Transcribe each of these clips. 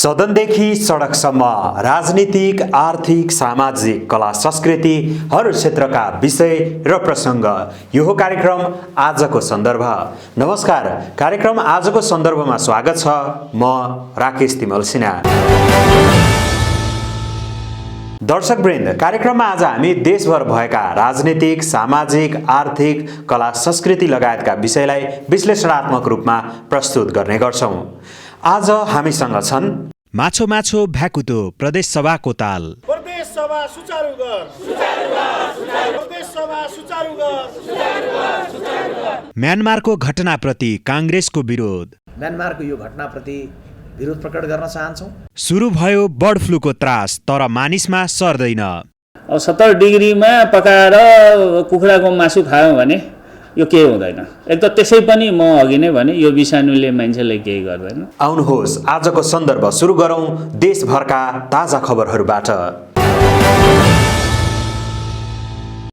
सदनदेखि सडकसम्म राजनीतिक, आर्थिक, सामाजिक, कला संस्कृति हर क्षेत्रका विषय र प्रसङ्ग। यो हो कार्यक्रम आजको सन्दर्भ। नमस्कार, कार्यक्रम आजको सन्दर्भमा स्वागत छ। म राकेश तिमल सिन्हा। दर्शकवृन्द, कार्यक्रममा आज हामी देशभर भएका राजनीतिक, सामाजिक, आर्थिक, कला संस्कृति लगायतका विषयलाई विश्लेषणात्मक रूपमा प्रस्तुत गर्ने गर्छौं। आज हामीसँग छन् माछो माछो भ्याकुतो प्रदेश सभाको ताल, प्रदेश सभा सुचारू गर, प्रदेश सभा सुचारू गर। म्यानमारको घटनाप्रति काङ्ग्रेसको विरोध, म्यानमारको यो घटनाप्रति विरोध प्रकट गर्न चाहन्छौँ। सुरु भयो बर्ड फ्लूको त्रास, तर मानिसमा सर्दैन। 70 डिग्रीमा पकाएर कुखुराको मासु खायौँ भने यो केही हुँदैन। एक त त्यसै पनि म अघि नै भने यो विषाणुले मान्छेलाई केही गर्दैन। आउनुहोस् आजको सन्दर्भ सुरु गरौँ देशभरका ताजा खबरहरूबाट।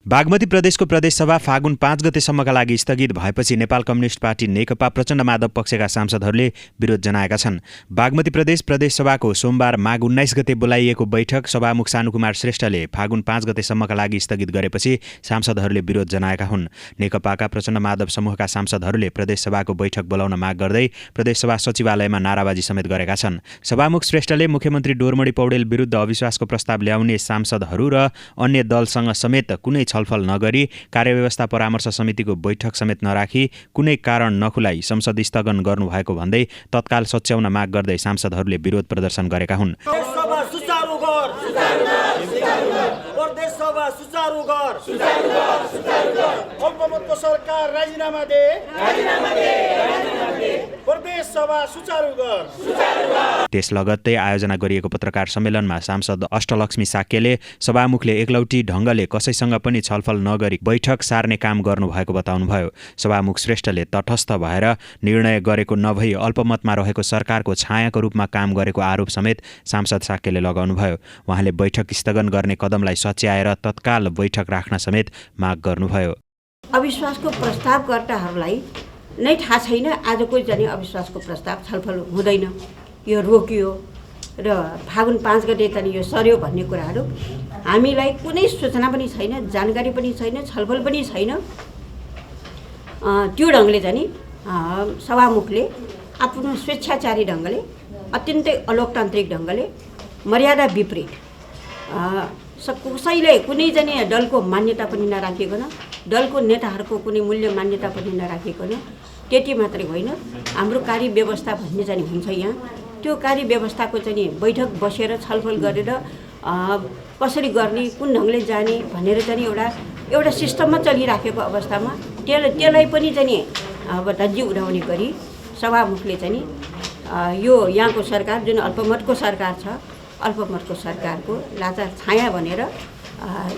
बागमती प्रदेशको प्रदेशसभा फागुन 5 गतेसम्मका लागि स्थगित भएपछि नेपाल कम्युनिस्ट पार्टी नेकपा प्रचण्ड माधव पक्षका सांसदहरूले विरोध जनाएका छन्। बागमती प्रदेश प्रदेशसभाको सोमबार माघ 19 गते बोलाइएको बैठक सभामुख सानुकुमार श्रेष्ठले फागुन 5 गतेसम्मका लागि स्थगित गरेपछि सांसदहरूले विरोध जनाएका हुन्। नेकपाका प्रचण्ड माधव समूहका सांसदहरूले प्रदेशसभाको बैठक बोलाउन माग गर्दै प्रदेशसभा सचिवालयमा नाराबाजी समेत गरेका छन्। सभामुख श्रेष्ठले मुख्यमन्त्री डोरमणि पौडेल विरुद्ध अविश्वासको प्रस्ताव ल्याउने सांसदहरू र अन्य दलसँग समेत कुनै छलफल नगरी कार्यव्यवस्था परामर्श समितिको बैठक समेत नराखी कुनै कारण नखुलाई संसद स्थगन गर्नुभएको भन्दै तत्काल सच्याउन माग गर्दै सांसदहरूले विरोध प्रदर्शन गरेका हुन्। त्यस लगत्तै आयोजना गरिएको पत्रकार सम्मेलनमा सांसद अष्टलक्ष्मी साक्यले सभामुखले एकलौटी ढङ्गले कसैसँग पनि छलफल नगरी बैठक सार्ने काम गर्नुभएको बताउनुभयो। सभामुख श्रेष्ठले तटस्थ भएर निर्णय गरेको नभई अल्पमतमा रहेको सरकारको छायाको रूपमा काम गरेको आरोप समेत सांसद साक्यले लगाउनुभयो। उहाँले बैठक स्थगन गर्ने कदमलाई सच्याएर तत्काल बैठक राख्न समेत माग गर्नुभयो। अविश्वासको प्रस्तावकर्ताहरूलाई नै थाहा छैन आजको जाने अविश्वासको प्रस्ताव छलफल हुँदैन, यो रोकियो र फागुन 5 गते त यो सर्यो भन्ने कुराहरू हामीलाई कुनै सूचना पनि छैन, जानकारी पनि छैन, छलफल पनि छैन। त्यो ढङ्गले चाहिँ सभामुखले आफ्नो स्वेच्छाचारी ढङ्गले, अत्यन्तै अलोकतान्त्रिक ढङ्गले, मर्यादा विपरीत कसैले कुनै चाहिँ दलको मान्यता पनि नराखिकन, दलको नेताहरूको कुनै मूल्य मान्यता पनि नराखिकन, त्यति मात्रै होइन हाम्रो कार्यव्यवस्था भन्ने चाहिँ हुन्छ यहाँ, त्यो कार्यव्यवस्थाको चाहिँ बैठक बसेर छलफल गरेर कसरी गर्ने, कुन ढङ्गले जाने भनेर चाहिँ एउटा सिस्टममा चलिराखेको अवस्थामा त्यसलाई पनि चाहिँ अब धज्जी उडाउने गरी सभामुखले चाहिँ यो यहाँको सरकार जुन अल्पमतको सरकार छ, अल्पमतको सरकारको लाचार छाया भनेर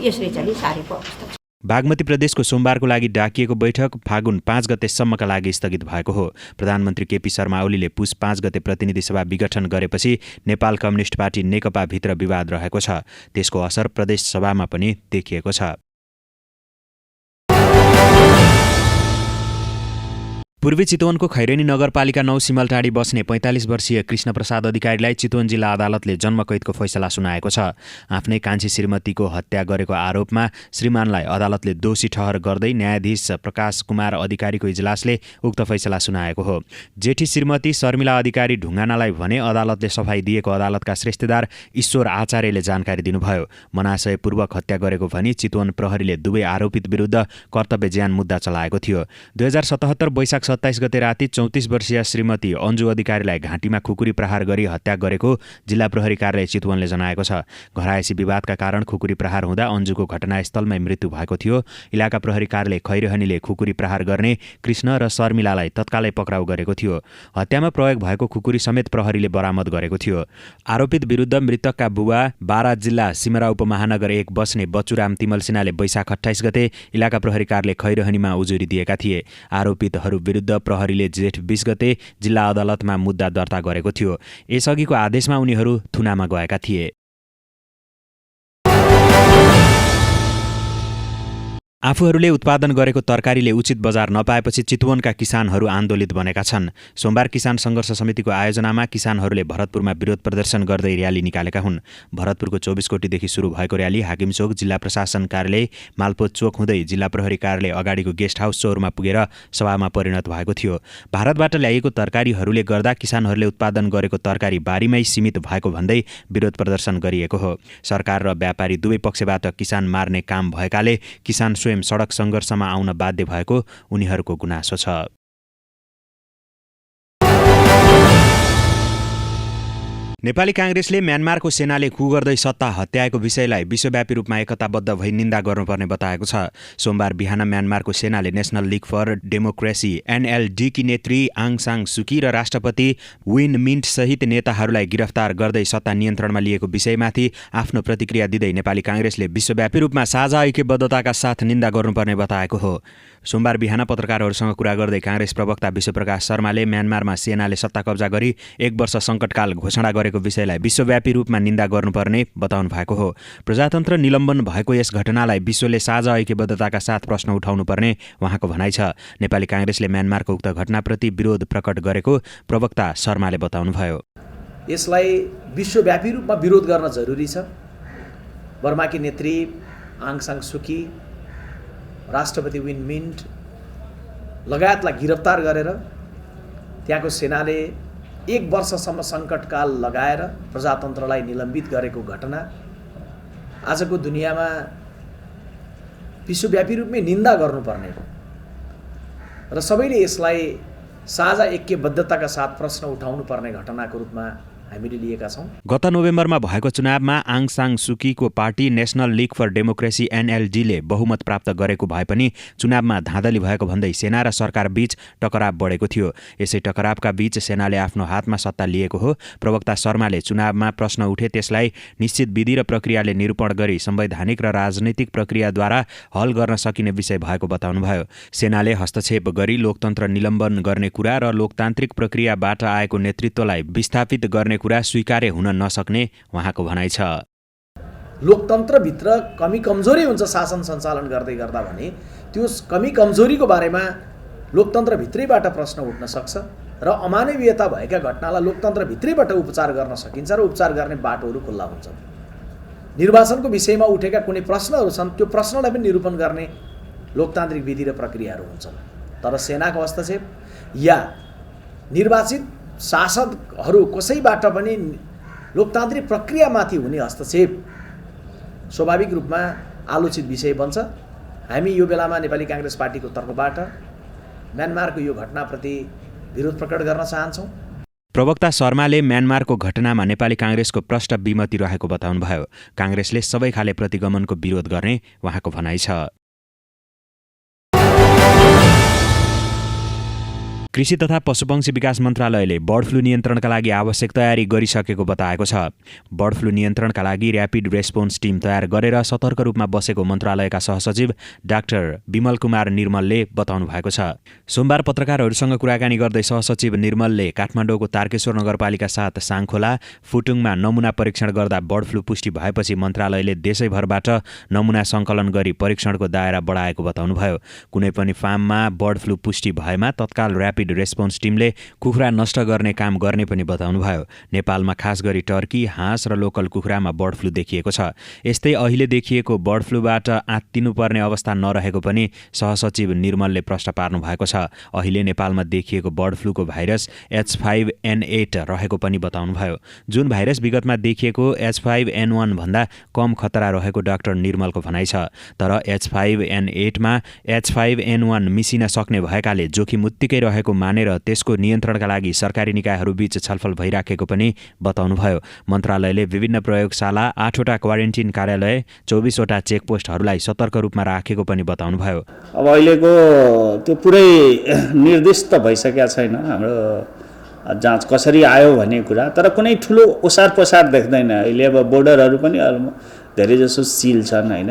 यसले चाहिँ सारेको अवस्था छ। बागमती प्रदेशको सोमबारको लागि डाकिएको बैठक फागुन 5 गतेसम्मका लागि स्थगित भएको हो। प्रधानमन्त्री केपी शर्मा ओलीले पुस 5 गते प्रतिनिधि सभा विघटन गरेपछि नेपाल कम्युनिस्ट पार्टी नेकपा भित्र विवाद रहेको छ। त्यसको असर प्रदेश सभामा पनि देखिएको छ। पूर्वी चितवनको खैरेनी नगरपालिका 9 सिमलटाडी बस्ने 45 वर्षीय कृष्ण प्रसाद अधिकारीलाई चितवन जिल्ला अदालतले जन्मकैदको फैसला सुनाएको छ। आफ्नै कान्छी श्रीमतीको हत्या गरेको आरोपमा श्रीमानलाई अदालतले दोषी ठहर गर्दै न्यायाधीश प्रकाश कुमार अधिकारीको इजलासले उक्त फैसला सुनाएको हो। जेठी श्रीमती शर्मिला अधिकारी ढुङ्गानालाई भने अदालतले सफाई दिएको अदालतका श्रेष्ठदार ईश्वर आचार्यले जानकारी दिनुभयो। मनाशयपूर्वक हत्या गरेको भनी चितवन प्रहरीले दुवै आरोपित विरुद्ध कर्तव्य ज्यान मुद्दा चलाएको थियो। 2077 वैशाख 27 गते राति 34 वर्षीय श्रीमती अन्जु अधिकारीलाई घाँटीमा खुकुरी प्रहार गरी हत्या गरेको जिल्ला प्रहरी कार्यालय चितवनले जनाएको छ। घरायसी विवादका कारण खुकुरी प्रहार हुँदा अन्जुको घटनास्थलमै मृत्यु भएको थियो। इलाका प्रहरी कार्यालय खैरहनीले खुकुरी प्रहार गर्ने कृष्ण र शर्मिलालाई तत्कालै पक्राउ गरेको थियो। हत्यामा प्रयोग भएको खुकुरी समेत प्रहरीले बरामद गरेको थियो। आरोपित विरुद्ध मृतकका बुबा बारा जिल्ला सिमरा उपमहानगर 1 बस्ने बच्चुराम तिमल सिन्हाले वैशाख 28 गते इलाका प्रहरी कार्यालय खैरहनीमा उजुरी दिएका थिए। आरोपितहरू विरुद्ध प्रहरीले जेठ 20 गते जिल्ला अदालतमा मुद्दा दर्ता गरेको थियो। यसअघिको आदेशमा उनीहरू थुनामा गएका थिए। आफूहरूले उत्पादन गरेको तरकारीले उचित बजार नपाएपछि चितवनका किसानहरू आन्दोलित बनेका छन्। सोमबार किसान सङ्घर्ष समितिको आयोजनामा किसानहरूले भरतपुरमा विरोध प्रदर्शन गर्दै र्याली निकालेका हुन्। भरतपुरको 24 कोटीदेखि सुरु भएको र्याली हाकिमचोक, जिल्ला प्रशासन कार्यालय, मालपोत चोक हुँदै जिल्ला प्रहरी कार्यालय अगाडिको गेस्ट हाउस चौरमा पुगेर सभामा परिणत भएको थियो। भारतबाट ल्याइएको तरकारीहरूले गर्दा किसानहरूले उत्पादन गरेको तरकारी बारीमै सीमित भएको भन्दै विरोध प्रदर्शन गरिएको हो। सरकार र व्यापारी दुवै पक्षबाट किसान मार्ने काम भएकाले किसान स्वयं सडक सङ्घर्षमा आउन बाध्य भएको उनीहरूको गुनासो छ। नेपाली काङ्ग्रेसले म्यानमारको सेनाले कु गर्दै सत्ता हत्याएको विषयलाई विश्वव्यापी रूपमा एकताबद्ध भई निन्दा गर्नुपर्ने बताएको छ। सोमबार बिहान म्यानमारको सेनाले national league for democracy NLD की नेत्री आङ सान सुकी र राष्ट्रपति विन मिन्ट सहित नेताहरूलाई गिरफ्तार गर्दै सत्ता नियन्त्रणमा लिएको विषयमाथि आफ्नो प्रतिक्रिया दिँदै नेपाली काङ्ग्रेसले विश्वव्यापी रूपमा साझा ऐक्यबद्धताका साथ निन्दा गर्नुपर्ने बताएको हो। सोमबार बिहान पत्रकारहरूसँग कुरा गर्दै काङ्ग्रेस प्रवक्ता विश्वप्रकाश शर्माले म्यानमारमा सेनाले सत्ता कब्जा गरी 1 वर्ष सङ्कटकाल घोषणा गरेको विषयलाई विश्वव्यापी रूपमा निन्दा गर्नुपर्ने बताउनु भएको हो। प्रजातन्त्र निलम्बन भएको यस घटनालाई विश्वले साझा ऐक्यबद्धताका साथ प्रश्न उठाउनुपर्ने उहाँको भनाइ छ। नेपाली काङ्ग्रेसले म्यानमारको उक्त घटनाप्रति विरोध प्रकट गरेको प्रवक्ता शर्माले बताउनुभयो। यसलाई विश्वव्यापी रूपमा विरोध गर्न जरुरी छ। बर्माकी नेत्री आङ सान सुकी, राष्ट्रपति विन मिन्ट लगायतलाई गिरफ्तार गरेर त्यहाँको सेनाले 1 वर्षसम्म सङ्कटकाल लगाएर प्रजातन्त्रलाई निलम्बित गरेको घटना आजको दुनियाँमा विश्वव्यापी रूपमै निन्दा गर्नुपर्ने हो र सबैले यसलाई साझा ऐक्यबद्धताका साथ प्रश्न उठाउनु पर्ने घटनाको रूपमा हामीले लिएका छौँ। गत नोभेम्बरमा भएको चुनावमा आङ सान सुकीको party National league for Democracy NLD-ले बहुमत प्राप्त गरेको भए पनि चुनावमा धाँधली भएको भन्दै सेना र सरकार बीच टकराव बढेको थियो। यसै टकरावका बीच सेनाले आफ्नो हातमा सत्ता लिएको हो। प्रवक्ता शर्माले चुनावमा प्रश्न उठे त्यसलाई निश्चित विधि र प्रक्रियाले निरूपण गरी संवैधानिक र राजनैतिक प्रक्रियाद्वारा हल गर्न सकिने विषय भएको बताउनुभयो। सेनाले हस्तक्षेप गरी लोकतन्त्र निलम्बन गर्ने कुरा र लोकतान्त्रिक प्रक्रियाबाट आएको नेतृत्वलाई विस्थापित गर्ने कुरा स्वीकार्य हुन नसक्ने उहाँको भनाइ छ। लोकतन्त्रभित्र कमी कमजोरी हुन्छ शासन सञ्चालन गर्दै गर्दा भने त्यो कमी कमजोरीको बारेमा लोकतन्त्रभित्रैबाट प्रश्न उठ्न सक्छ र अमानवीयता भएका घटनालाई लोकतन्त्रभित्रैबाट उपचार गर्न सकिन्छ र उपचार गर्ने बाटोहरू खुल्ला हुन्छन्। निर्वाचनको विषयमा उठेका कुनै प्रश्नहरू छन्, त्यो प्रश्नलाई पनि निरूपण गर्ने लोकतान्त्रिक विधि र प्रक्रियाहरू हुन्छन्। तर सेनाको हस्तक्षेप या निर्वाचित शासकहरू कसैबाट पनि लोकतान्त्रिक प्रक्रियामाथि हुने हस्तक्षेप स्वाभाविक रूपमा आलोचित विषय बन्छ। हामी यो बेलामा नेपाली काङ्ग्रेस पार्टीको तर्फबाट म्यानमारको यो घटनाप्रति विरोध प्रकट गर्न चाहन्छौँ। प्रवक्ता शर्माले म्यानमारको घटनामा नेपाली काङ्ग्रेसको प्रष्ट विमति रहेको बताउनुभयो। काङ्ग्रेसले सबै खाले प्रतिगमनको विरोध गर्ने उहाँको भनाइ छ। कृषि तथा पशुपक्षी विकास मन्त्रालयले बर्ड फ्लू नियन्त्रणका लागि आवश्यक तयारी गरिसकेको बताएको छ। बर्ड फ्लू नियन्त्रणका लागि र्यापिड रेस्पोन्स टिम तयार गरेर सतर्क रूपमा बसेको मन्त्रालयका सहसचिव डाक्टर विमल कुमार निर्मलले बताउनु भएको छ। सोमबार पत्रकारहरूसँग कुराकानी गर्दै सहसचिव निर्मलले काठमाडौँको तारकेश्वर नगरपालिका 7 साङखोला फुटुङमा नमुना परीक्षण गर्दा बर्ड फ्लू पुष्टि भएपछि मन्त्रालयले देशैभरबाट नमुना सङ्कलन गरी परीक्षणको दायरा बढाएको बताउनुभयो। कुनै पनि फार्ममा बर्ड फ्लू पुष्टि भएमा तत्काल र्यापिड रेस्पोन्स टिमले कुखुरा नष्ट गर्ने काम गर्ने पनि बताउनुभयो। नेपालमा खास गरी टर्की, हाँस र लोकल कुखुरामा बर्ड फ्लू देखिएको छ। यस्तै अहिले देखिएको बर्ड फ्लूबाट आत्तिनुपर्ने अवस्था नरहेको पनि सहसचिव निर्मलले प्रश्न पार्नु भएको छ। अहिले नेपालमा देखिएको बर्ड फ्लूको भाइरस H5N8 रहेको पनि बताउनुभयो। जुन भाइरस विगतमा देखिएको H5N1 भन्दा कम खतरा रहेको डाक्टर निर्मलको भनाइ छ। तर H5N8 मा H5N1 मिसिन सक्ने भएकाले जोखिम उत्तिकै रहेको मानेर त्यसको नियन्त्रणका लागि सरकारी निकायहरूबीच छलफल भइराखेको पनि बताउनुभयो। मन्त्रालयले विभिन्न प्रयोगशाला, 8वटा क्वारेन्टिन कार्यालय, 24वटा चेकपोस्टहरूलाई सतर्क रूपमा राखेको पनि बताउनुभयो। अब अहिलेको त्यो पुरै निर्दिष्ट भइसकेका छैन हाम्रो जाँच कसरी आयो भन्ने कुरा, तर कुनै ठुलो ओसार पसार देख्दैन। अहिले अब बोर्डरहरू पनि धेरै जसो सिल छन् होइन,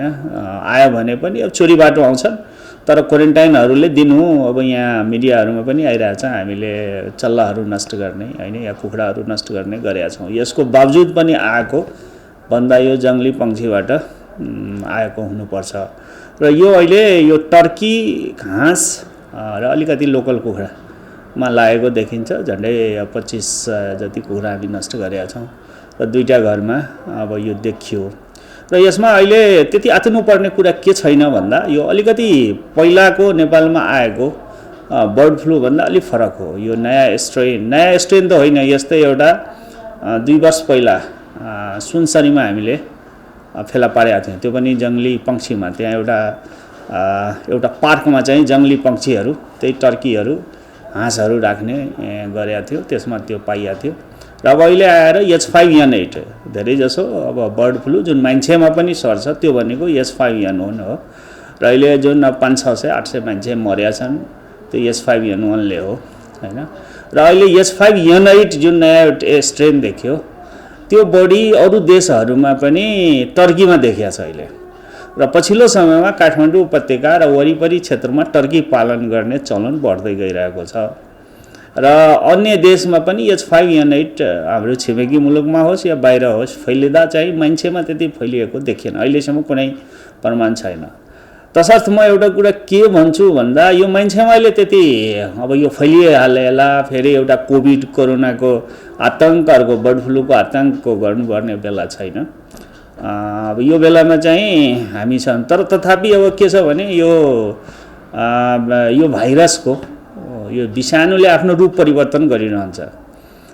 आयो भने पनि अब चोरी बाटो आउँछन्। तर क्वारेन्टाइनहरूले दिनु अब यहाँ मिडियाहरूमा पनि आइरहेछ हामीले चल्लाहरू नष्ट गर्ने होइन या कुखुराहरू नष्ट गर्ने गरेका छौँ। यसको बावजुद पनि आएको भन्दा यो जङ्गली पक्षीबाट आएको हुनुपर्छ। र यो अहिले यो टर्की, घाँस र अलिकति लोकल कुखुरामा लागेको देखिन्छ। झन्डै 25 जति कुखुरा हामी नष्ट गरेका छौँ र 2टा घरमा अब यो देखियो। र यसमा अहिले त्यति आत्तिनुपर्ने कुरा के छैन भन्दा यो अलिकति पहिलाको नेपालमा आएको बर्ड फ्लू भन्दा अलिक फरक हो। यो नयाँ स्ट्रेन त होइन, यस्तै एउटा 2 वर्ष पहिला सुनसरीमा हामीले फेला पारेका थियौँ। त्यो पनि जङ्गली पक्षीमा, त्यहाँ एउटा पार्कमा चाहिँ जङ्गली पक्षीहरू, त्यही टर्कीहरू, हाँसहरू राख्ने गरेका थियो, त्यसमा त्यो पाइएको थियो। र अब अहिले आएर H5N8 धेरै जसो अब बर्ड फ्लू जुन मान्छेमा पनि सर्छ त्यो भनेको H5N1 हो। र अहिले जुन 500-600-800 मान्छे मरेका छन् त्यो H5N1 ले हो हैन। र अहिले H5N8 जुन नयाँ स्ट्रेन देखियो त्यो बढी अरू देशहरूमा पनि टर्कीमा देखिएको छ अहिले। र पछिल्लो समयमा काठमाडौँ उपत्यका र वरिपरि क्षेत्रमा टर्की पालन गर्ने चलन बढ्दै गइरहेको छ। र अन्य देशमा पनि H5N8 हाम्रो छिमेकी मुलुकमा होस् या बाहिर होस् फैलिँदा चाहिँ मान्छेमा त्यति फैलिएको देखिएन, अहिलेसम्म कुनै प्रमाण छैन। तसर्थ म एउटा कुरा के भन्छु भन्दा यो मान्छेमा अहिले त्यति अब यो फैलिहालेला, फेरि एउटा कोभिड कोरोनाको आतङ्क, अर्को बर्ड फ्लूको आतङ्क गर्नुपर्ने बेला छैन। अब यो बेलामा चाहिँ हामी छन्। तर तथापि अब के छ भने यो भाइरसको यो विषाणुले आफ्नो रूप परिवर्तन गरिरहन्छ।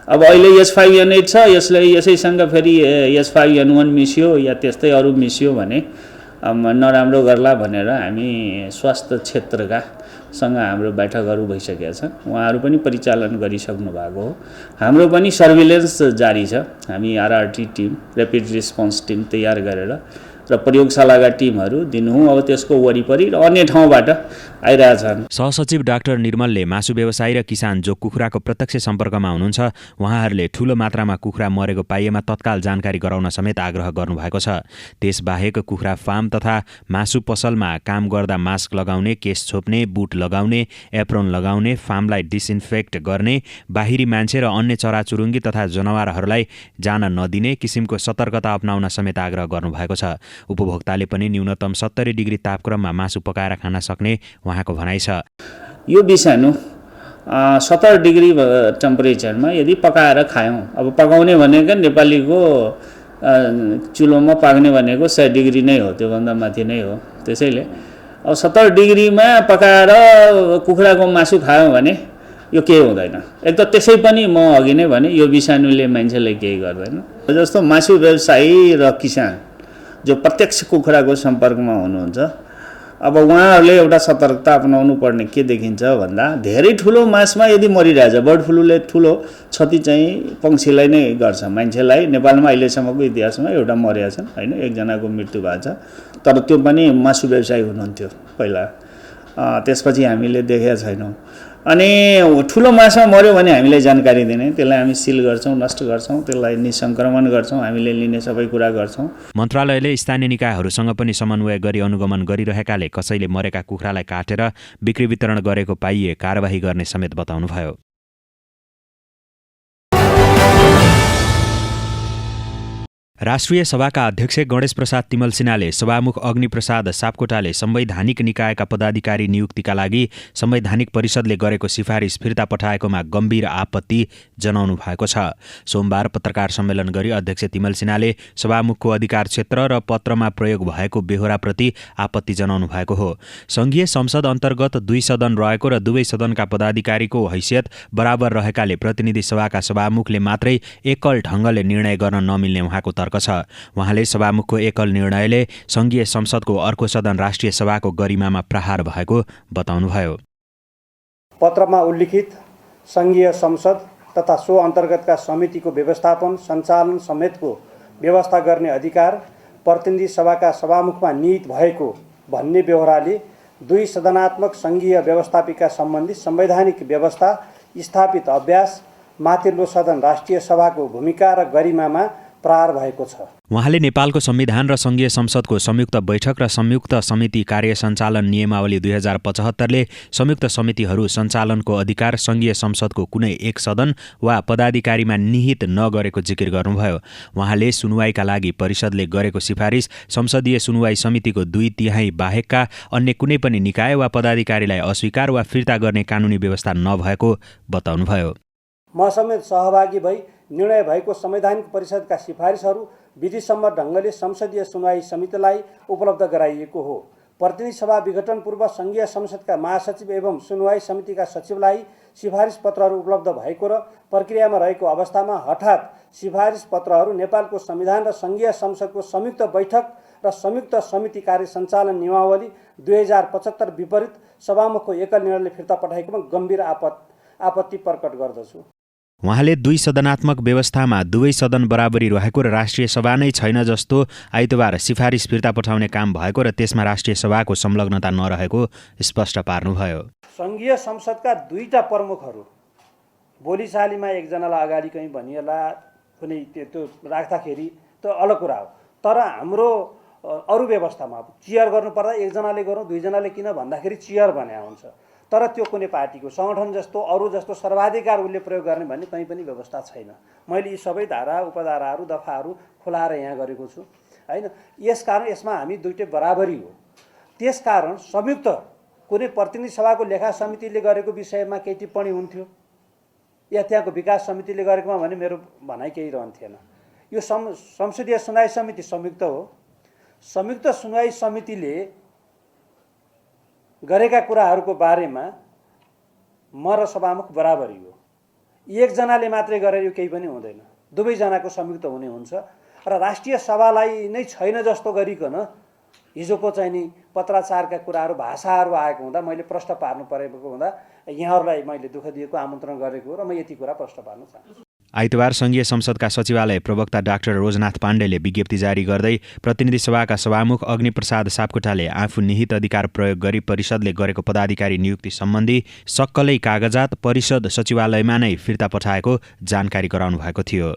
अब अहिले H5N8 छ, यसैसँग फेरि H5N1 मिसियो या त्यस्तै अरू मिसियो भने नराम्रो गर्ला भनेर हामी स्वास्थ्य क्षेत्रका सँग हाम्रो बैठकहरू भइसकेका छन्। उहाँहरू पनि परिचालन गरिसक्नु भएको हो। हाम्रो पनि सर्भिलेन्स जारी छ। हामी RRT team, rapid response team तयार गरेर र प्रयोगशालाका टिमहरू दिनहुँ अब त्यसको वरिपरि र अन्य ठाउँबाट आइरहेछन्। सहसचिव डाक्टर निर्मलले मासु व्यवसायी र किसान जो कुखुराको प्रत्यक्ष सम्पर्कमा हुनुहुन्छ उहाँहरूले ठूलो मात्रामा कुखुरा मरेको पाइएमा तत्काल जानकारी गराउन समेत आग्रह गर्नुभएको छ। त्यसबाहेक कुखुरा फार्म तथा मासु पसलमा काम गर्दा मास्क लगाउने, केस छोप्ने, बुट लगाउने, एप्रोन लगाउने, फार्मलाई डिसइन्फेक्ट गर्ने, बाहिरी मान्छे र अन्य चराचुरुङ्गी तथा जनावरहरूलाई जान नदिने किसिमको सतर्कता अपनाउन समेत आग्रह गर्नुभएको छ। उपभोक्ताले पनि न्यूनतम 70 डिग्री तापक्रममा मासु पकाएर खान सक्ने उहाँको भनाइ छ। यो विषाणु 70 डिग्री टेम्परेचरमा यदि पकाएर खायौँ, अब पकाउने भनेको नेपालीको चुलोमा पाक्ने भनेको 100 डिग्री नै हो, त्योभन्दा माथि नै हो। त्यसैले अब 70 डिग्रीमा पकाएर कुखुराको मासु खायौँ भने यो केही हुँदैन। एक त त्यसै पनि म अघि नै भने यो विषाणुले मान्छेलाई केही गर्दैन। जस्तो मासु व्यवसायी र किसान जो प्रत्यक्ष कुखुराको सम्पर्कमा हुनुहुन्छ, अब उहाँहरूले एउटा सतर्कता अपनाउनु पर्ने के देखिन्छ भन्दा धेरै ठुलो मासमा यदि मरिरहेछ, बर्ड फ्लूले ठुलो क्षति चाहिँ पक्षीलाई नै गर्छ। मान्छेलाई नेपालमा अहिलेसम्मको इतिहासमा एउटा मरेका छन् हैन, एकजनाको मृत्यु भएको छ। तर त्यो पनि मासु व्यवसायी हुनुहुन्थ्यो पहिला, त्यसपछि हामीले देखेका छैनौँ। अनि ठुलो माछा मर्यो भने हामीलाई जानकारी दिने, त्यसलाई हामी सिल गर्छौँ, नष्ट गर्छौँ, त्यसलाई निसङ्क्रमण गर्छौँ, हामीले लिने सबै कुरा गर्छौँ। मन्त्रालयले स्थानीय निकायहरूसँग पनि समन्वय गरी अनुगमन गरिरहेकाले कसैले मरेका कुखुरालाई काटेर बिक्री वितरण गरेको पाइए कारबाही गर्ने समेत बताउनुभयो। राष्ट्रिय सभाका अध्यक्ष गणेश प्रसाद तिमल सिन्हाले सभामुख अग्निप्रसाद सापकोटाले संवैधानिक निकायका पदाधिकारी नियुक्तिका लागि संवैधानिक परिषदले गरेको सिफारिस फिर्ता पठाएकोमा गम्भीर आपत्ति जनाउनु भएको छ। सोमबार पत्रकार सम्मेलन गरी अध्यक्ष तिमल सिन्हाले सभामुखको अधिकार क्षेत्र र पत्रमा प्रयोग भएको बेहोराप्रति आपत्ति जनाउनु भएको हो। संघीय संसद अन्तर्गत 2 सदन रहेको र दुवै सदनका पदाधिकारीको हैसियत बराबर रहेकाले प्रतिनिधि सभाका सभामुखले मात्रै एकल ढङ्गले निर्णय गर्न नमिल्ने उहाँको तर्क छ। उहाँले सभामुखको एकल निर्णयले संघीय संसदको अर्को सदन राष्ट्रिय सभाको गरिमामा प्रहार भएको बताउनुभयो। पत्रमा उल्लिखित संघीय संसद तथा सो अन्तर्गतका समितिको व्यवस्थापन सञ्चालन समेतको व्यवस्था गर्ने अधिकार प्रतिनिधि सभाका सभामुखमा निहित भएको भन्ने बेहोराले 2 सदनात्मक संघीय व्यवस्थापिका सम्बन्धी संवैधानिक व्यवस्था स्थापित अभ्यास, माथिल्लो सदन राष्ट्रिय सभाको भूमिका र गरिमामा प्रहार भएको छ। उहाँले नेपालको संविधान र सङ्घीय संसदको संयुक्त बैठक र संयुक्त समिति कार्य सञ्चालन नियमावली 2075ले संयुक्त समितिहरू सञ्चालनको अधिकार सङ्घीय संसदको कुनै एक सदन वा पदाधिकारीमा निहित नगरेको जिकिर गर्नुभयो। उहाँले सुनुवाईका लागि परिषदले गरेको सिफारिस संसदीय सुनुवाई समितिको 2/3 बाहेकका अन्य कुनै पनि निकाय वा पदाधिकारीलाई अस्वीकार वा फिर्ता गर्ने कानुनी व्यवस्था नभएको बताउनुभयो। म समेत सहभागी भई निर्णय भएको संवैधानिक परिषदका सिफारिसहरू विधिसम्मत ढङ्गले संसदीय सुनवाई समितिलाई उपलब्ध गराइएको हो। प्रतिनिधि सभा विघटन पूर्व सङ्घीय संसदका महासचिव एवं सुनवाई समितिका सचिवलाई सिफारिस पत्रहरू उपलब्ध भएको र प्रक्रियामा रहेको अवस्थामा हठात सिफारिस पत्रहरू नेपालको संविधान र सङ्घीय संसदको संयुक्त बैठक र संयुक्त समिति कार्य सञ्चालन नियमावली 2075 विपरीत सभामुखको एकल निर्णयले फिर्ता पठाएकोमा गम्भीर आपत्ति प्रकट गर्दछु। उहाँले 2 सदनात्मक व्यवस्थामा दुवै सदन बराबरी रहेको र राष्ट्रिय सभा नै छैन जस्तो आइतबार सिफारिस फिर्ता पठाउने काम भएको र त्यसमा राष्ट्रिय सभाको संलग्नता नरहेको स्पष्ट पार्नुभयो। सङ्घीय संसदका 2टा प्रमुखहरू बोलीचालीमा एकजनालाई अगाडि कहीँ भनिएला कुनै त्यो राख्दाखेरि त्यो अलग कुरा हो। तर हाम्रो अरू व्यवस्थामा चेयर गर्नुपर्दा एकजनाले गरौँ 2जनाले किन भन्दाखेरि चेयर भने हुन्छ। तर त्यो कुनै पार्टीको सङ्गठन जस्तो अरू जस्तो सर्वाधिकार उसले प्रयोग गर्ने भन्ने कहीँ पनि व्यवस्था छैन। मैले यी सबै धारा उपधाराहरू दफाहरू खुलाएर यहाँ गरेको छु हैन। यसकारण यसमा हामी दुईटै बराबरी हो। त्यसकारण संयुक्त कुनै प्रतिनिधि सभाको लेखा समितिले गरेको विषयमा केही टिप्पणी हुन्थ्यो या त्यहाँको विकास समितिले गरेकोमा भने मेरो भनाइ केही रहन्थेन। यो संसदीय सुनवाई समिति संयुक्त हो। संयुक्त सुनवाई समितिले गरेका कुराहरूको बारेमा म र सभामुख बराबरी हो। एकजनाले मात्रै गरेर यो केही पनि हुँदैन। दुवैजनाको संयुक्त हुने हुन्छ र राष्ट्रिय सभालाई नै छैन जस्तो गरिकन हिजोको चाहिँ नि पत्राचारका कुराहरू भाषाहरू आएको हुँदा मैले प्रश्न पार्नु परेको हुँदा यहाँहरूलाई मैले दुःख दिएको आमन्त्रण गरेको हो र म यति कुरा प्रश्न पार्न चाहन्छु। आइतबार सङ्घीय संसदका सचिवालय प्रवक्ता डाक्टर रोजनाथ पाण्डेले विज्ञप्ति जारी गर्दै प्रतिनिधि सभाका सभामुख अग्निप्रसाद सापकोटाले आफू निहित अधिकार प्रयोग गरी परिषदले गरेको पदाधिकारी नियुक्ति सम्बन्धी सक्कलै कागजात परिषद सचिवालयमा नै फिर्ता पठाएको जानकारी गराउनु भएको थियो।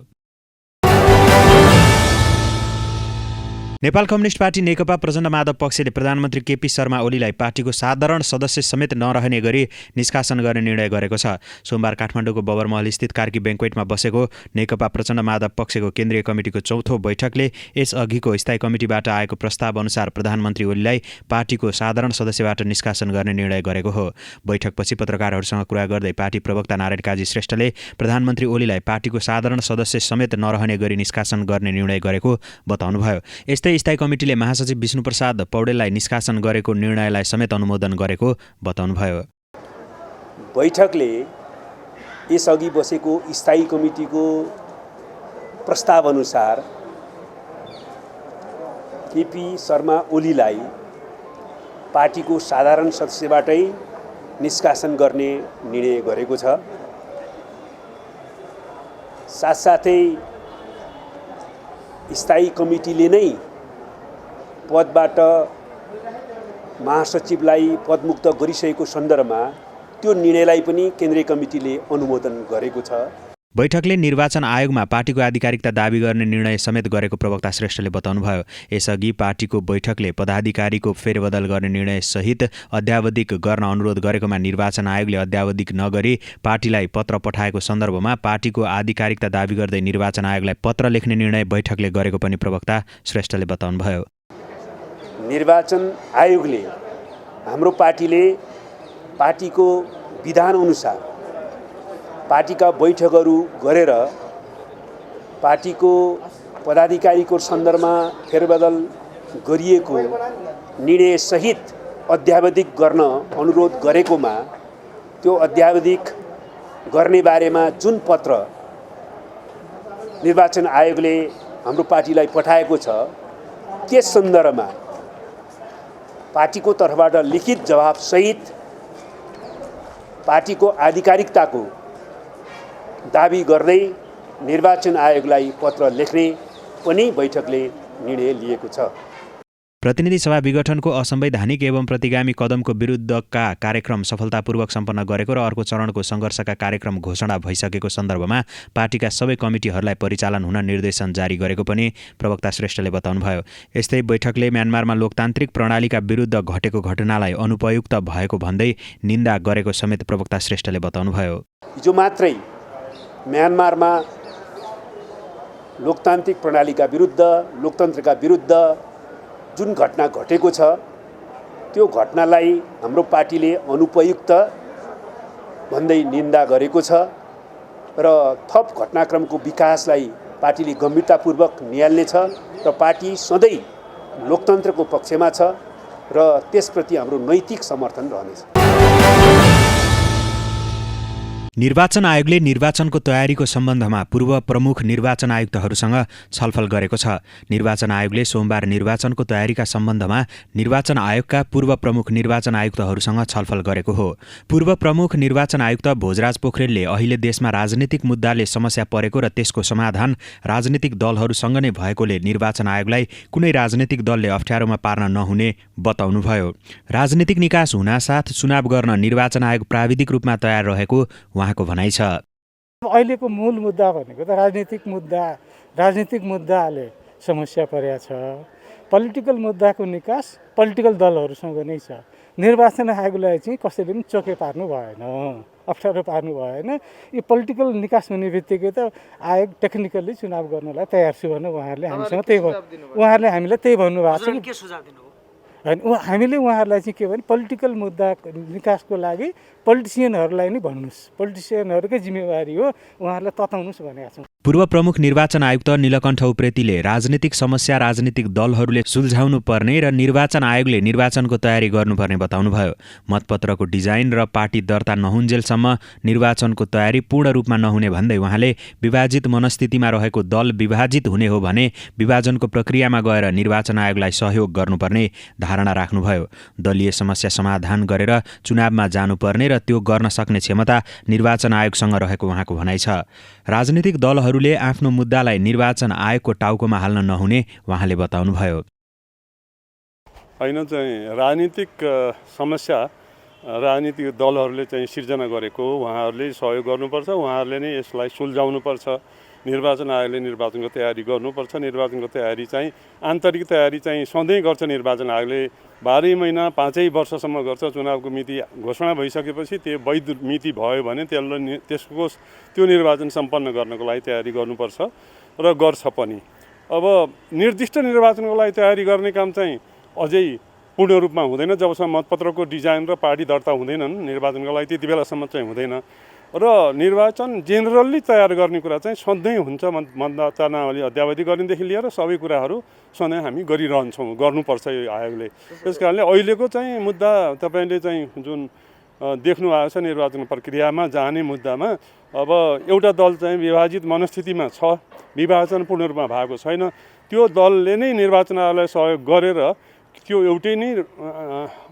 नेपाल कम्युनिस्ट पार्टी नेकपा प्रचण्ड माधव पक्षले प्रधानमन्त्री केपी शर्मा ओलीलाई पार्टीको साधारण सदस्य समेत नरहने गरी निष्कासन गर्ने निर्णय गरेको छ। सोमबार काठमाडौँको बबरमहल स्थित कार्की बैंक्वेटमा बसेको नेकपा प्रचण्ड माधव पक्षको केन्द्रीय कमिटिको 4थो बैठकले यसअघिको स्थायी कमिटिबाट आएको प्रस्ताव अनुसार प्रधानमन्त्री ओलीलाई पार्टीको साधारण सदस्यबाट निष्कासन गर्ने निर्णय गरेको हो। बैठकपछि पत्रकारहरूसँग कुरा गर्दै पार्टी प्रवक्ता नारायण काजी श्रेष्ठले प्रधानमन्त्री ओलीलाई पार्टीको साधारण सदस्य समेत नरहने गरी निष्कासन गर्ने निर्णय गरेको बताउनुभयो। स्थायी कमिटिले महासचिव विष्णुप्रसाद पौडेललाई निष्कासन गरेको निर्णयलाई समेत अनुमोदन गरेको बताउनुभयो। बैठकले यसअघि बसेको स्थायी कमिटिको प्रस्ताव अनुसार केपी शर्मा ओलीलाई पार्टीको साधारण सदस्यबाटै निष्कासन गर्ने निर्णय गरेको छ। साथसाथै स्थायी कमिटीले नै पदबाट महासचिवलाई पदमुक्त गरिसकेको सन्दर्भमा त्यो निर्णयलाई पनि केन्द्रीय कमिटीले अनुमोदन गरेको छ। बैठकले निर्वाचन आयोगमा पार्टीको आधिकारिकता दाबी गर्ने निर्णय समेत गरेको प्रवक्ता श्रेष्ठले बताउनुभयो। यसअघि पार्टीको बैठकले पदाधिकारीको फेरबदल गर्ने निर्णय सहित अध्यावधिक गर्न अनुरोध गरेकोमा निर्वाचन आयोगले अध्यावधिक नगरी पार्टीलाई पत्र पठाएको सन्दर्भमा पार्टीको आधिकारिकता दाबी गर्दै निर्वाचन आयोगलाई पत्र लेख्ने निर्णय बैठकले गरेको पनि प्रवक्ता श्रेष्ठले बताउनुभयो। निर्वाचन आयोगले हाम्रो पार्टीले पार्टीको विधान अनुसार पार्टीका बैठकहरू गरेर पार्टीको पदाधिकारीको सन्दर्भमा फेरबदल गरिएको निर्णयसहित अध्यावधिक गर्न अनुरोध गरेकोमा त्यो अध्यावधिक गर्ने बारेमा जुन पत्र निर्वाचन आयोगले हाम्रो पार्टीलाई पठाएको छ त्यस सन्दर्भमा पार्टीको तर्फबाट लिखित जवाफसहित पार्टीको आधिकारिकताको दाबी गर्दै निर्वाचन आयोगलाई पत्र लेख्ने पनि बैठकले निर्णय लिएको छ। प्रतिनिधि सभा विघटनको असंवैधानिक एवं प्रतिगामी कदमको विरुद्धका कार्यक्रम सफलतापूर्वक सम्पन्न गरेको र अर्को चरणको सङ्घर्षका कार्यक्रम घोषणा भइसकेको सन्दर्भमा पार्टीका सबै कमिटीहरूलाई परिचालन हुन निर्देशन जारी गरेको पनि प्रवक्ता श्रेष्ठले बताउनुभयो। यस्तै बैठकले म्यानमारमा लोकतान्त्रिक प्रणालीका विरुद्ध घटेको घटनालाई अनुपयुक्त भएको भन्दै निन्दा गरेको समेत प्रवक्ता श्रेष्ठले बताउनुभयो। हिजो मात्रै म्यानमारमा लोकतान्त्रिक प्रणालीका विरुद्ध, लोकतन्त्रका विरुद्ध जुन घटना घटेको छ त्यो घटनालाई हाम्रो पार्टीले अनुपयुक्त भन्दै निन्दा गरेको छ र थप घटनाक्रमको विकासलाई पार्टीले गम्भीरतापूर्वक निहाल्नेछ र पार्टी सधैँ लोकतन्त्रको पक्षमा छ र त्यसप्रति हाम्रो नैतिक समर्थन रहनेछ। निर्वाचन आयोगले निर्वाचनको तयारीको सम्बन्धमा पूर्व प्रमुख निर्वाचन आयुक्तहरूसँग छलफल गरेको छ। निर्वाचन आयोगले सोमबार निर्वाचनको तयारीका सम्बन्धमा निर्वाचन आयोगका पूर्व प्रमुख निर्वाचन आयुक्तहरूसँग छलफल गरेको हो। पूर्व प्रमुख निर्वाचन आयुक्त भोजराज पोखरेलले अहिले देशमा राजनीतिक मुद्दाले समस्या परेको र त्यसको समाधान राजनीतिक दलहरूसँग नै भएकोले निर्वाचन आयोगलाई कुनै राजनीतिक दलले अप्ठ्यारोमा पार्न नहुने बताउनुभयो। राजनीतिक निकास हुनासाथ चुनाव गर्न निर्वाचन आयोग प्राविधिक रूपमा तयार रहेको उहाँको भनाइ छ। अहिलेको मूल मुद्दा भनेको त राजनीतिक मुद्दाले समस्या परेको छ। पोलिटिकल मुद्दाको निकास पोलिटिकल दलहरूसँग नै छ। निर्वाचन आयोगलाई चाहिँ कसैले पनि चोके पार्नु भएन, अप्ठ्यारो पार्नु भएन। यो पोलिटिकल निकास हुने बित्तिकै त आयोग टेक्निकल्ली चुनाव गर्नलाई तयार छु भने उहाँहरूले हामीलाई त्यही भन्नुभएको छ। हामीले उहाँहरूलाई चाहिँ के भने पोलिटिकल मुद्दा निकासको लागि पोलिटिसियनहरूलाई नै भन्नुहोस्, पोलिटिसियनहरूकै जिम्मेवारी हो, उहाँहरूलाई तताउनुहोस् भनेका छौँ। पूर्व प्रमुख निर्वाचन आयुक्त नीलकण्ठ उप्रेतीले राजनीतिक समस्या राजनीतिक दलहरूले सुल्झाउनु पर्ने र निर्वाचन आयोगले निर्वाचनको तयारी गर्नुपर्ने बताउनुभयो। मतपत्रको डिजाइन र पार्टी दर्ता नहुन्जेलसम्म निर्वाचनको तयारी पूर्ण रूपमा नहुने भन्दै उहाँले विभाजित मनस्थितिमा रहेको दल विभाजित हुने हो भने विभाजनको प्रक्रियामा गएर निर्वाचन आयोगलाई सहयोग गर्नुपर्ने धारणा राख्नुभयो। दलीय समस्या समाधान गरेर चुनावमा जानुपर्ने र त्यो गर्न सक्ने क्षमता निर्वाचन आयोगसँग रहेको उहाँको भनाइ छ। राजनीतिक दलहरूले आफ्नो मुद्दालाई निर्वाचन आयोगको टाउकोमा हाल्न नहुने उहाँले बताउनुभयो। होइन चाहिँ राजनीतिक समस्या राजनीतिक दलहरूले चाहिँ सिर्जना गरेको उहाँहरूले सहयोग गर्नुपर्छ, उहाँहरूले नै यसलाई सुल्झाउनुपर्छ। निर्वाचन आयोगले निर्वाचनको तयारी गर्नुपर्छ। निर्वाचनको तयारी चाहिँ आन्तरिक तयारी चाहिँ सधैँ गर्छ निर्वाचन आयोगले। 12 महिना 5 वर्षसम्म गर्छ। चुनावको मिति घोषणा भइसकेपछि त्यो वैध मिति भयो भने त्यो निर्वाचन सम्पन्न गर्नको लागि तयारी गर्नुपर्छ र गर्छ पनि। अब निर्दिष्ट निर्वाचनको लागि तयारी गर्ने काम चाहिँ अझै पूर्ण रूपमा हुँदैन जबसम्म मतपत्रको डिजाइन र पार्टी दर्ता हुँदैनन्। निर्वाचनको लागि त्यति बेलासम्म चाहिँ हुँदैन र निर्वाचन जेनरल्ली तयार गर्ने कुरा चाहिँ सधैँ हुन्छ। मतदातावली अद्यावधि गर्नेदेखि लिएर सबै कुराहरू सधैँ हामी गरिरहन्छौँ, गर्नुपर्छ यो आयोगले। त्यस कारणले अहिलेको चाहिँ मुद्दा तपाईँले चाहिँ जुन देख्नु भएको छ निर्वाचन प्रक्रियामा जाने मुद्दामा अब एउटा दल चाहिँ विभाजित मनस्थितिमा छ, विभाजन पूर्ण रूपमा भएको छैन। त्यो दलले नै निर्वाचन आयोगलाई सहयोग गरेर त्यो एउटै नै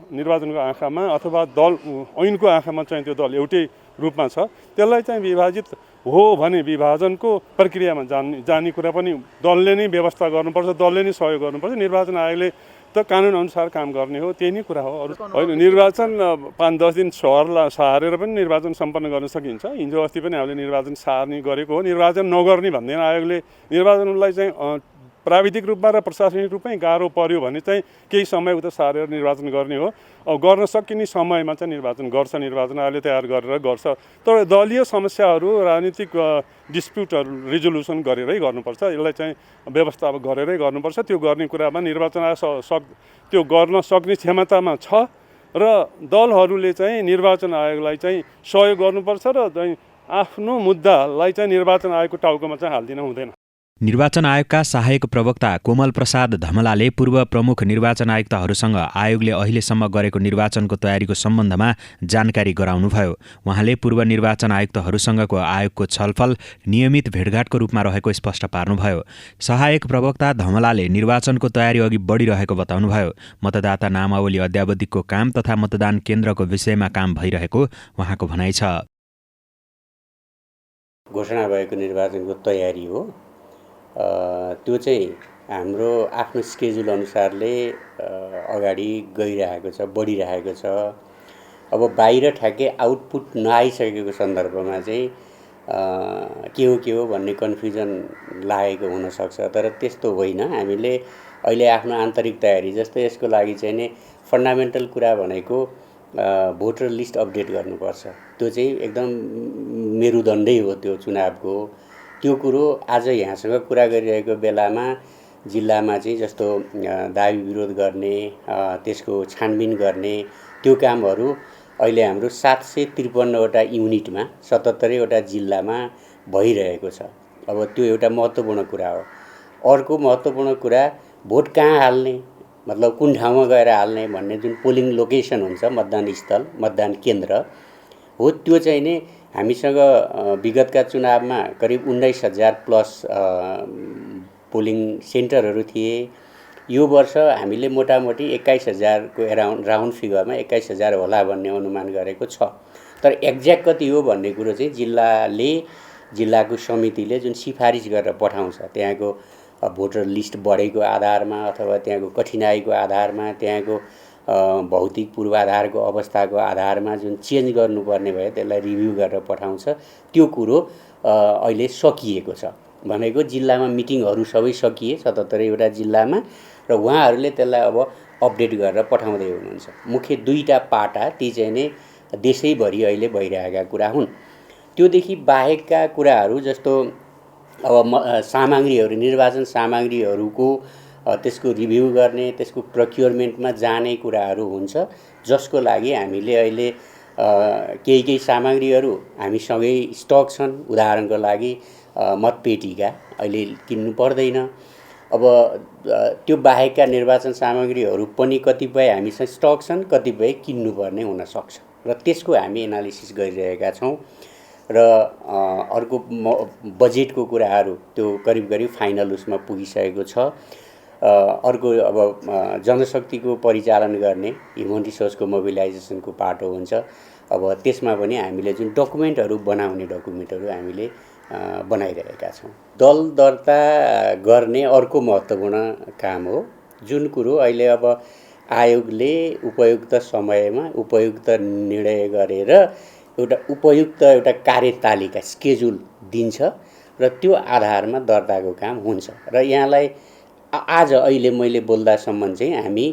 निर्वाचनको आँखामा अथवा दल ऐनको आँखामा चाहिँ त्यो दल एउटै रूपमा छ, त्यसलाई चाहिँ विभाजित हो भने विभाजनको प्रक्रियामा जाने कुरा पनि दलले नै व्यवस्था गर्नुपर्छ, दलले नै सहयोग गर्नुपर्छ। निर्वाचन आयोगले त कानुन अनुसार काम गर्ने हो, त्यही नै कुरा हो। अरू होइन, निर्वाचन 5-10 दिन सारेर पनि निर्वाचन सम्पन्न गर्न सकिन्छ। हिजो अस्ति पनि हामीले निर्वाचन सार्ने गरेको हो। निर्वाचन नगर्ने भन्दैन आयोगले। निर्वाचनलाई चाहिँ प्राविधिक रूपमा र प्रशासनिक रूपमै गाह्रो पर्यो भने चाहिँ केही समय उता सारेर निर्वाचन गर्ने हो। अब गर्न सकिने समयमा चाहिँ निर्वाचन गर्छ, निर्वाचन आयोगले तयार गरेर गर्छ। तर दलीय समस्याहरू राजनीतिक डिस्प्युटहरू रिजोल्युसन गरेरै गर्नुपर्छ। यसलाई चाहिँ व्यवस्था अब गरेरै गर्नुपर्छ। त्यो गर्ने कुरामा निर्वाचन आयोग त्यो गर्न सक्ने क्षमतामा छ र दलहरूले चाहिँ निर्वाचन आयोगलाई चाहिँ सहयोग गर्नुपर्छ र चाहिँ आफ्नो मुद्दालाई चाहिँ निर्वाचन आयोगको टाउकोमा चाहिँ हालिदिन हुँदैन। निर्वाचन आयोगका सहायक प्रवक्ता कोमल प्रसाद धमलाले पूर्व प्रमुख निर्वाचन आयुक्तहरूसँग आयोगले अहिलेसम्म गरेको निर्वाचनको तयारीको सम्बन्धमा जानकारी गराउनुभयो। उहाँले पूर्व निर्वाचन आयुक्तहरूसँगको आयोगको छलफल नियमित भेटघाटको रूपमा रहेको स्पष्ट पार्नुभयो। सहायक प्रवक्ता धमलाले निर्वाचनको तयारी अघि बढिरहेको बताउनुभयो। मतदाता नामावली अद्यावधिकको काम तथा मतदान केन्द्रको विषयमा काम भइरहेको उहाँको भनाइ छ। घोषणा भएको निर्वाचनको तयारी हो, त्यो चाहिँ हाम्रो आफ्नो स्केड्युल अनुसारले अगाडि गइरहेको छ, बढिरहेको छ। अब बाहिर ठ्याक्कै आउटपुट नआइसकेको सन्दर्भमा चाहिँ के हो भन्ने कन्फ्युजन लागेको हुनसक्छ। तर त्यस्तो होइन। हामीले अहिले आफ्नो आन्तरिक तयारी, जस्तै यसको लागि चाहिँ नि फन्डामेन्टल कुरा भनेको भोटर लिस्ट अपडेट गर्नुपर्छ। त्यो चाहिँ एकदम मेरुदण्डै हो त्यो चुनावको। त्यो कुरो आज यहाँसँग कुरा गरिरहेको बेलामा जिल्लामा चाहिँ जस्तो दाबी विरोध गर्ने, त्यसको छानबिन गर्ने त्यो कामहरू अहिले हाम्रो 753वटा युनिटमा 77वटा जिल्लामा भइरहेको छ। अब त्यो एउटा महत्त्वपूर्ण कुरा हो। अर्को महत्त्वपूर्ण कुरा भोट कहाँ हाल्ने, मतलब कुन ठाउँमा गएर हाल्ने भन्ने जुन पोलिङ लोकेसन हुन्छ, मतदान स्थल, मतदान केन्द्र हो, त्यो चाहिँ नि हामीसँग विगतका चुनावमा करिब 19,000 प्लस पोलिङ सेन्टरहरू थिए। यो वर्ष हामीले मोटामोटी 21,000 को राउन्ड फिगरमा 21,000 होला भन्ने अनुमान गरेको छ। तर एक्ज्याक्ट कति हो भन्ने कुरो चाहिँ जिल्लाको समितिले जुन सिफारिस गरेर पठाउँछ, त्यहाँको भोटर लिस्ट बढेको आधारमा अथवा त्यहाँको कठिनाइको आधारमा, त्यहाँको भौतिक पूर्वाधारको अवस्थाको आधारमा जुन चेन्ज गर्नुपर्ने भयो त्यसलाई रिभ्यू गरेर पठाउँछ। त्यो कुरो अहिले सकिएको छ। भनेको जिल्लामा मिटिङहरू सबै सकिए 77वटा जिल्लामा, र उहाँहरूले त्यसलाई अब अपडेट गरेर पठाउँदै हुनुहुन्छ। मुख्य 2टा पाटा ती चाहिँ नै देशैभरि अहिले भइरहेका कुरा हुन्। त्योदेखि बाहेकका कुराहरू जस्तो अब सामग्रीहरू, निर्वाचन सामग्रीहरूको त्यसको रिभ्यू गर्ने, त्यसको प्रोक्योरमेन्टमा जाने कुराहरू हुन्छ, जसको लागि हामीले अहिले केही सामग्रीहरू हामीसँगै स्टक छन्। उदाहरणको लागि मतपेटिका अहिले किन्नु पर्दैन। अब त्यो बाहेकका निर्वाचन सामग्रीहरू पनि कतिपय हामीसँग स्टक छन्, कतिपय किन्नुपर्ने हुनसक्छ, र त्यसको हामी एनालिसिस गरिरहेका छौँ। र अर्को बजेटको कुराहरू त्यो करिब फाइनल उसमा पुगिसकेको छ। अर्को अब जनशक्तिको परिचालन गर्ने ह्युमन रिसोर्सको मोबिलाइजेसनको पाटो हुन्छ। अब त्यसमा पनि हामीले जुन डकुमेन्टहरू बनाउने डकुमेन्टहरू हामीले बनाइरहेका छौँ। दल दर्ता गर्ने अर्को महत्त्वपूर्ण काम हो, जुन कुरो अहिले अब आयोगले उपयुक्त समयमा उपयुक्त निर्णय गरेर एउटा कार्यतालिका स्केड्युल दिन्छ, र त्यो आधारमा दर्ताको काम हुन्छ। र यहाँलाई आज अहिले मैले बोल्दासम्म चाहिँ हामी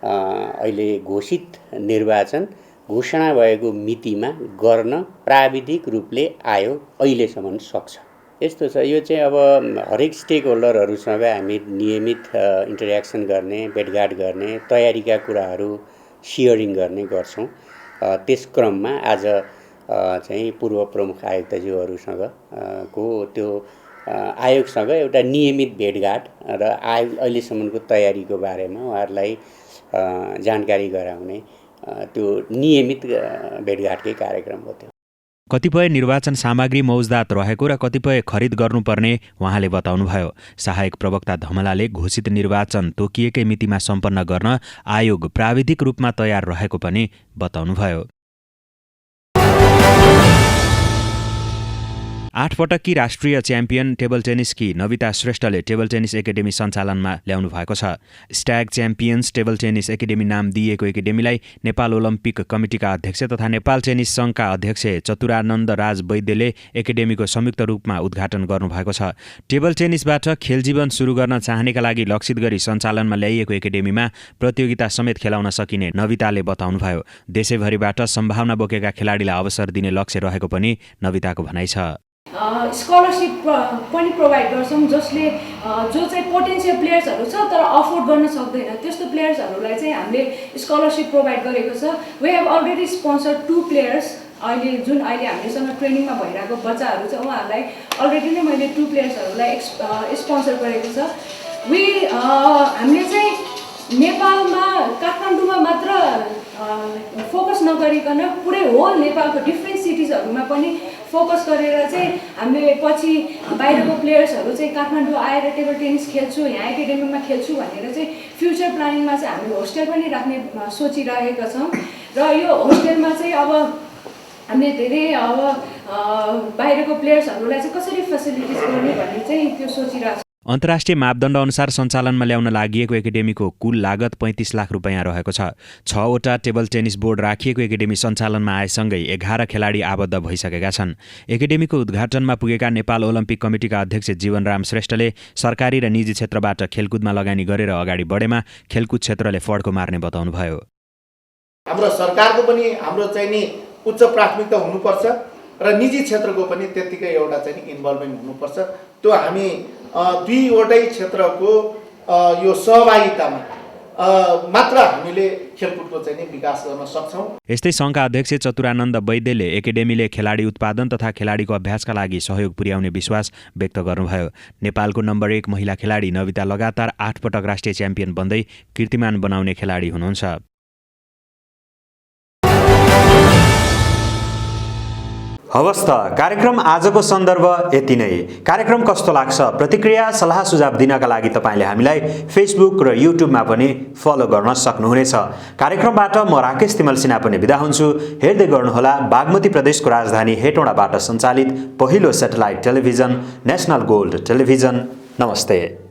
अहिले घोषित निर्वाचन घोषणा भएको मितिमा गर्न प्राविधिक रूपले आयोग अहिलेसम्म सक्छ। यस्तो छ। यो चाहिँ अब हरेक स्टेक होल्डरहरूसँग हामी नियमित इन्टरेक्सन गर्ने, भेटघाट गर्ने, तयारीका कुराहरू सेयरिङ गर्ने गर्छौँ। त्यस क्रममा आज चाहिँ पूर्व प्रमुख आयुक्तज्यूहरूसँग को त्यो आयोगसँग एउटा नियमित भेटघाट र अहिलेसम्मको तयारीको बारेमा उहाँहरूलाई जानकारी गराउने त्यो नियमित भेटघाटकै कार्यक्रम हो। त्यो कतिपय निर्वाचन सामग्री मौजदात रहेको र कतिपय खरिद गर्नुपर्ने उहाँले बताउनुभयो। सहायक प्रवक्ता धमलाले घोषित निर्वाचन तोकिएकै मितिमा सम्पन्न गर्न आयोग प्राविधिक रूपमा तयार रहेको पनि बताउनुभयो। 8 पटककी राष्ट्रिय च्याम्पियन टेबल टेनिसकी नविता श्रेष्ठले टेबल टेनिस एकाडेमी सञ्चालनमा ल्याउनु भएको छ। Stack champions table tennis academy नाम दिएको एकाडेमीलाई नेपाल ओलम्पिक कमिटीका अध्यक्ष तथा नेपाल टेनिस सङ्घका अध्यक्ष चतुरानन्द राज वैद्यले एकाडेमीको संयुक्त रूपमा उद्घाटन गर्नुभएको छ। टेबल टेनिसबाट खेलजीवन सुरु गर्न चाहनेका लागि लक्षित गरी सञ्चालनमा ल्याइएको एकाडेमीमा प्रतियोगिता समेत खेलाउन सकिने नविताले बताउनुभयो। देशैभरिबाट सम्भावना बोकेका खेलाडीलाई अवसर दिने लक्ष्य रहेको पनि नविताको भनाइ छ। स्कलरसिप पनि प्रोभाइड गर्छौँ, जसले जो चाहिँ पोटेन्सियल प्लेयर्सहरू छ तर अफोर्ड गर्न सक्दैन, त्यस्तो प्लेयर्सहरूलाई चाहिँ हामीले स्कलरसिप प्रोभाइड गरेको छ। We have already sponsored 2 players. जुन अहिले हामीसँग ट्रेनिङमा भइरहेको बच्चाहरू छ, उहाँहरूलाई अलरेडी नै मैले 2 प्लेयर्सहरूलाई स्पोन्सर गरेको छ। हामीले चाहिँ नेपालमा काठमाडौँमा मात्र फोकस नगरिकन पुरै होल नेपालको डिफ्रेन्ट सिटिजहरूमा पनि फोकस गरेर चाहिँ हामीले पछि बाहिरको प्लेयर्सहरू चाहिँ काठमाडौँ आएर टेबल टेनिस खेल्छु, यहाँ एकाडेमीमा खेल्छु भनेर चाहिँ फ्युचर प्लानिङमा चाहिँ हामीले होस्टेल पनि राख्ने सोचिरहेका छौँ। र यो होस्टेलमा चाहिँ अब हामीले धेरै अब बाहिरको प्लेयर्सहरूलाई चाहिँ कसरी फेसिलिटिज गर्ने भन्ने चाहिँ त्यो सोचिरहेको छ। अन्तर्राष्ट्रिय मापदण्ड अनुसार सञ्चालनमा ल्याउन लागि एकाडेमीको कुल लागत 35 लाख रुपैयाँ रहेको छ। 6वटा टेबल टेनिस बोर्ड राखिएको एकाडेमी सञ्चालनमा आएसँगै 11 खेलाडी आबद्ध भइसकेका छन्। एकाडेमीको उद्घाटनमा पुगेका नेपाल ओलम्पिक कमिटीका अध्यक्ष जीवनराम श्रेष्ठले सरकारी र निजी क्षेत्रबाट खेलकुदमा लगानी गरेर अगाडि बढेमा खेलकुद क्षेत्रले फड्को मार्ने बताउनुभयो। हाम्रो सरकारको पनि हाम्रो चाहिँ नि उच्च प्राथमिकता हुनुपर्छ र निजी क्षेत्रको पनि त्यत्तिकै एउटा चाहिँ नि इन्भल्भमेन्ट हुनुपर्छ। त्यो हामी दुईवटै क्षेत्रको यो सहभागितामा मात्र हामीले खेलकुदको चाहिँ नि विकास गर्न सक्छौँ। यस्तै सङ्घका अध्यक्ष चतुरानन्द वैद्यले एकाडेमीले खेलाडी उत्पादन तथा खेलाडीको अभ्यासका लागि सहयोग पुर्याउने विश्वास व्यक्त गर्नुभयो। नेपालको नम्बर 1 महिला खेलाडी नविता लगातार 8 पटक राष्ट्रिय च्याम्पियन बन्दै कीर्तिमान बनाउने खेलाडी हुनुहुन्छ। हवस् त, कार्यक्रम आजको सन्दर्भ यति नै। कार्यक्रम कस्तो लाग्छ प्रतिक्रिया सल्लाह सुझाव दिनका लागि तपाईँले हामीलाई फेसबुक र युट्युबमा पनि फलो गर्न सक्नुहुनेछ। कार्यक्रमबाट म राकेश तिमल सिन्हा पनि बिदा हुन्छु। हेर्दै गर्नुहोला बागमती प्रदेशको राजधानी हेटौँडाबाट सञ्चालित पहिलो satellite television national gold television. नमस्ते।